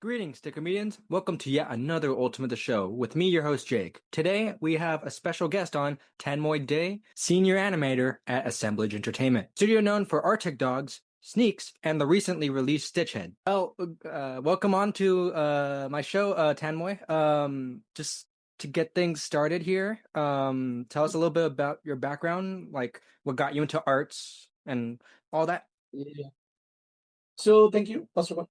Greetings to comedians. Welcome to yet another Ultimate the Show with me, your host, Jake. Today, we have a special guest on, Tanmoy Dey, senior animator at Assemblage Entertainment, studio known for Arctic Dogs, Sneaks, and the recently released Stitchhead. Welcome on to my show, Tanmoy. Just to get things started here, tell us a little bit about your background, like what got you into arts and all that. Yeah. So thank you, first of all.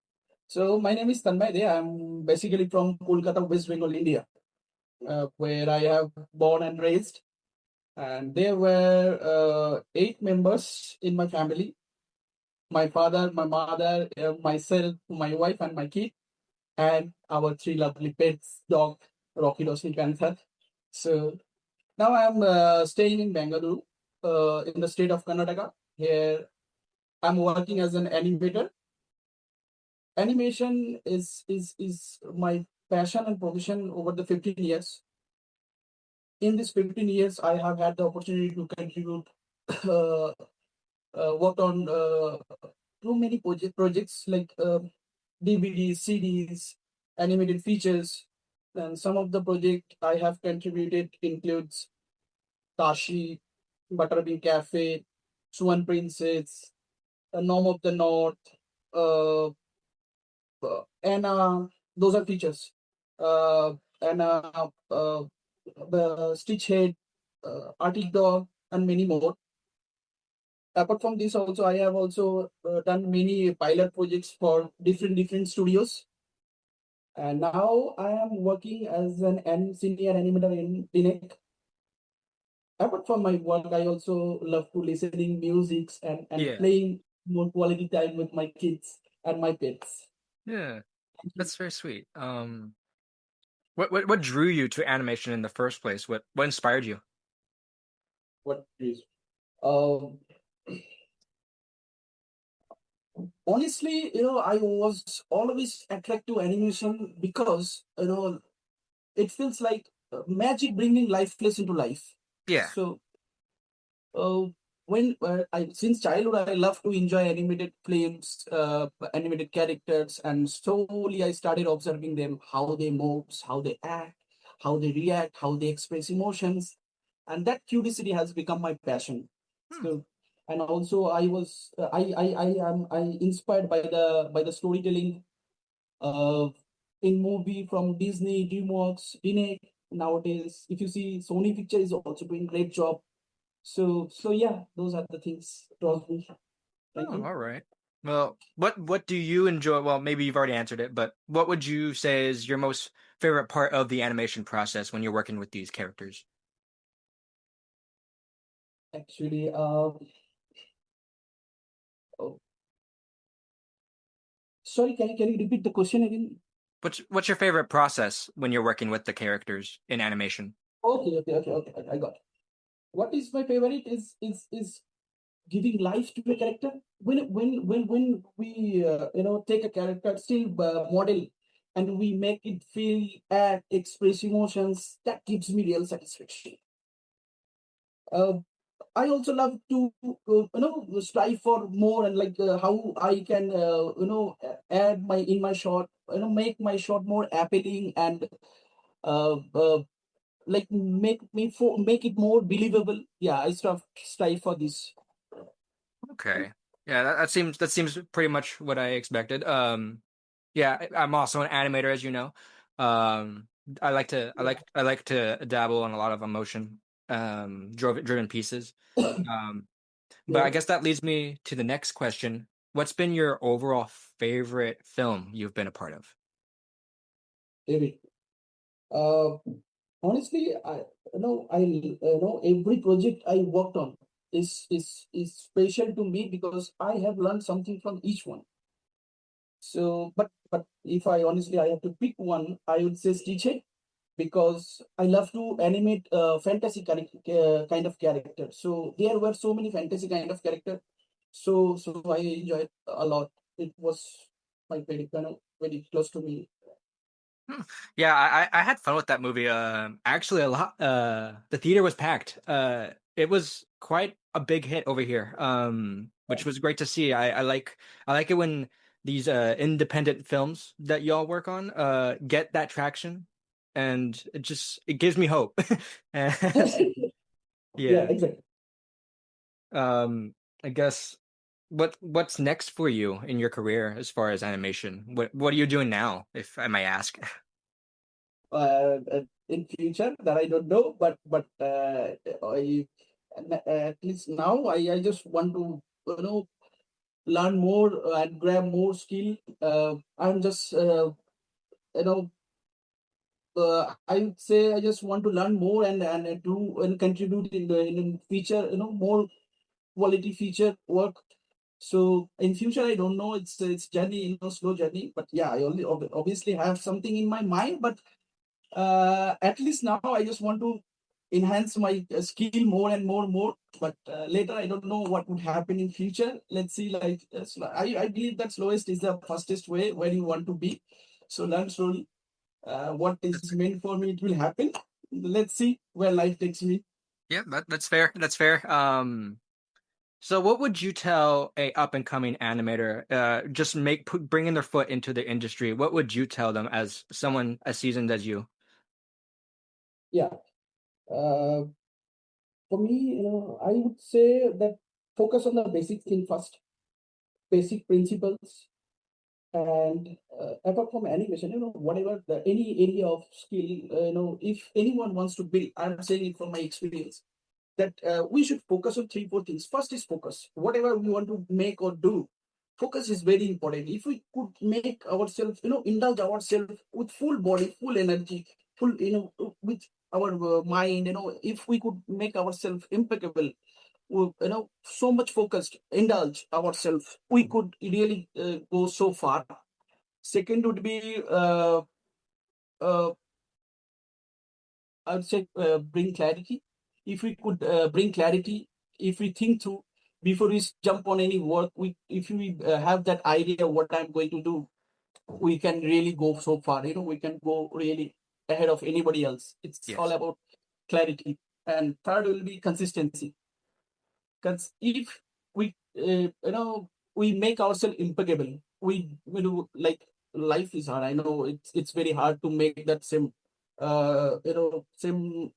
So my name is Tanmoy Dey. I'm basically from Kolkata, West Bengal, India, where I have born and raised. And there were 8 members in my family: my father, my mother, myself, my wife, and my kid, and our 3 lovely pets: dog, Rocky, Rossi, Panther. So now I'm staying in Bangalore, in the state of Karnataka. Here I'm working as an animator. Animation is my passion and profession over the 15 years. In this 15 years, I have had the opportunity to contribute, uh, worked on too many projects like DVDs, CDs, animated features. And some of the project I have contributed includes Tashi, Butterbean Cafe, Swan Princess, Norm of the North, uh, and those are features. And The Stitch Head, Arctic Dog, and many more. Apart from this, also I have also done many pilot projects for different studios. And now I am working as senior animator in DINEC. Apart from my work, I also love to listening music and Yeah, playing more quality time with my kids and my pets. yeah, that's very sweet. What drew you to animation in the first place? What inspired you? What is um honestly, I was always attracted to animation because it feels like magic bringing lifeless into life. Yeah. So uh, when I since childhood I love to enjoy animated films, animated characters, and slowly I started observing them, how they move, how they act, how they react, how they express emotions, and that curiosity has become my passion. Hmm. So, and also I was I inspired by the storytelling uh, in movie from Disney, DreamWorks, Disney. Nowadays, if you see, Sony Picture is also doing great job. So yeah, those are the things draws me. Thank Oh, you. all right. Well, what do you enjoy? Well, maybe you've already answered it, but what would you say is your most favorite part of the animation process when you're working with these characters? Actually, oh, sorry, can you repeat the question again? What's your favorite process when you're working with the characters in animation? Okay. I got it. What is my favorite is giving life to a character. When we take a character, still model, and we make it feel, act, express emotions, that gives me real satisfaction. Uh, I also love to strive for more, and like how I can add my in my shot, make my shot more appealing, and uh, uh, like make it more believable. Yeah, I strive for this. Okay. Yeah, that seems pretty much what I expected. Yeah, I'm also an animator, as you know. Um, I like to dabble in a lot of emotion, driven pieces. Um, but I Yeah, guess that leads me to the next question. What's been your overall favorite film you've been a part of? David. Uh, Honestly, I every project I worked on is special to me because I have learned something from each one. So, but if I have to pick one, I would say Stitch, because I love to animate fantasy kind of character. So there were so many fantasy kind of character. So I enjoyed a lot. It was my very very close to me. Hmm. Yeah, I had fun with that movie. Actually, a lot. The theater was packed. It was quite a big hit over here. Which was great to see. I like it when these independent films that y'all work on get that traction, and it gives me hope. Yeah, Yeah. exactly. Um, I guess what's next for you in your career as far as animation? What are you doing now, if I may ask? In future that I don't know, but at least now I just want to learn more and grab more skill. I'm just you know I would say I just want to learn more and do and contribute in future, more quality feature work. So in future, I don't know. It's journey, slow journey. But yeah, I only obviously have something in my mind. But at least now I just want to enhance my skill more and more. But later, I don't know what would happen in future. Let's see. Like I believe that slowest is the fastest way where you want to be. So learn slowly. What is meant for me, it will happen. Let's see where life takes me. Yeah, that's fair. That's fair. So what would you tell a up and coming animator, just bringing their foot into the industry? What would you tell them as someone as seasoned as you? Yeah. Uh, for me, I would say that focus on the basic thing first, basic principles, and apart from animation, whatever any area of skill, if anyone wants to build, I'm saying it from my experience, that we should focus on three, four things. First is focus. Whatever we want to make or do, focus is very important. If we could make ourselves, indulge ourselves with full body, full energy, full, with our mind, if we could make ourselves impeccable, so much focused, indulge ourselves, we could really go so far. Second would be, uh, I would say, bring clarity. If we could bring clarity, if we think through before we jump on any work, if we have that idea of what I'm going to do, we can really go so far. We can go really ahead of anybody else. It's all Yes. about clarity. And third will be consistency. Because if we we make ourselves impeccable, we do, like, life is hard. I know it's very hard to make that same same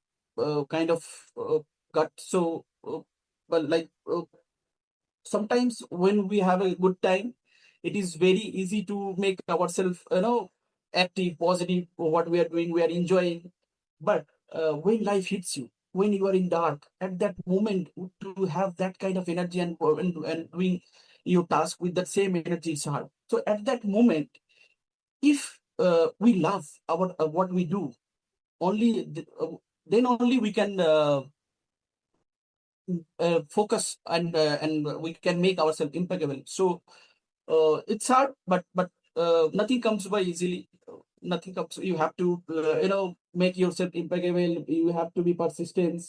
kind of gut. So but like sometimes when we have a good time, it is very easy to make ourselves active, positive for what we are doing, we are enjoying. But when life hits you, when you are in dark, at that moment, to have that kind of energy and doing your task with that same energy is hard. So at that moment, if we love our what we do, only then only we can focus and we can make ourselves impeccable. So it's hard, but nothing comes by easily. Nothing comes. You have to make yourself impeccable. You have to be persistent.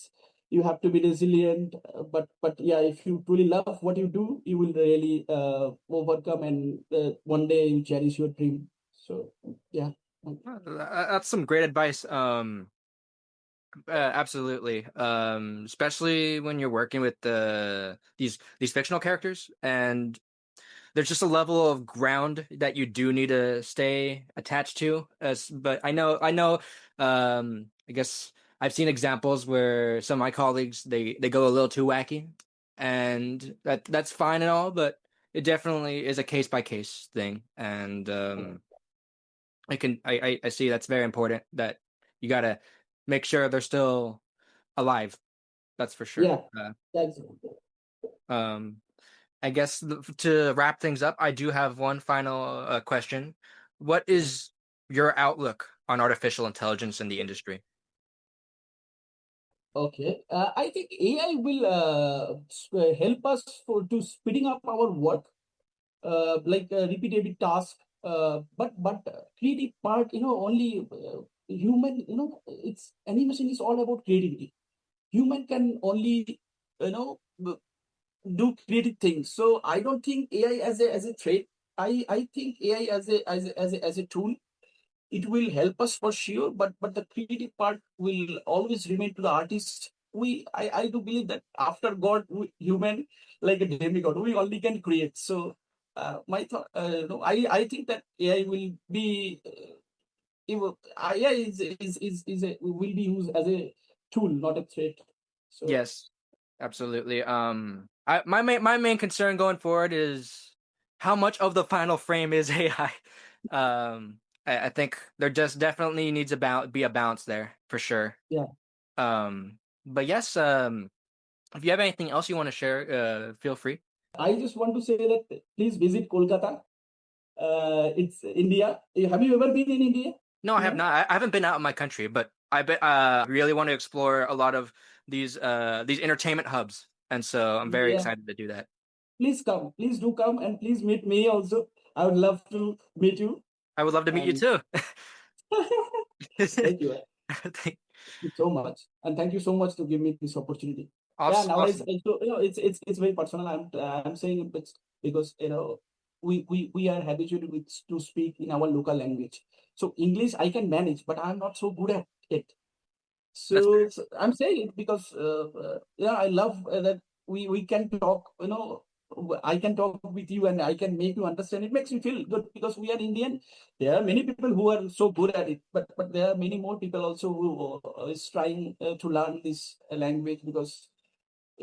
You have to be resilient. But yeah, if you truly love what you do, you will really overcome, and one day you cherish your dream. So yeah. That's some great advice. Absolutely. Especially when you're working with these fictional characters, and there's just a level of ground that you do need to stay attached to. But I know. I guess I've seen examples where some of my colleagues they go a little too wacky, and that's fine and all, but it definitely is a case by case thing, and I see that's very important that you gotta make sure they're still alive. That's for sure. Yeah, that's Um, I guess to wrap things up, I do have one final question. What is your outlook on artificial intelligence in the industry? okay. I think AI will help us to speeding up our work, like repetitive task. But creative part, only human. It's animation is all about creativity. Human can only do creative things. So I don't think AI as a threat. I think AI as a tool. It will help us for sure, but the creative part will always remain to the artist. I do believe that after God, human, like a demigod, we only can create. So my thought, no, I think that AI will be, AI will be used as a tool, not a threat. So Yes, absolutely. My main concern going forward is how much of the final frame is AI. I think there just definitely needs be a balance there for sure. yeah, But yes, if you have anything else you want to share, feel free. I just want to say that please visit Kolkata. It's India. Have you ever been in India? No, I have Yeah, not. I haven't been out of my country, but I bet really want to explore a lot of these entertainment hubs, and so I'm very yeah. excited to do that. Please come. Please do come and please meet me also. I would love to meet you. I would love to meet you And too. thank you. Thank- Thank you so much, and thank you so much to give me this opportunity. Yeah, Awesome, nowadays, awesome. it's very personal. I'm saying it because we are habituated to speak in our local language. So English I can manage, but I'm not so good at it. That's So I'm saying it because yeah, I love that we can talk. I can talk with you and I can make you understand. It makes me feel good because we are Indian. There are many people who are so good at it, but there are many more people also who is trying to learn this language because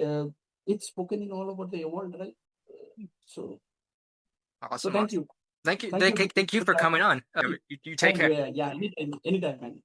uh, it's spoken in all over the world, right? So so awesome, thank awesome. you, Thank you, thank you, thank you for Prashant. coming on. You take Thank care. you. Yeah, anytime, man.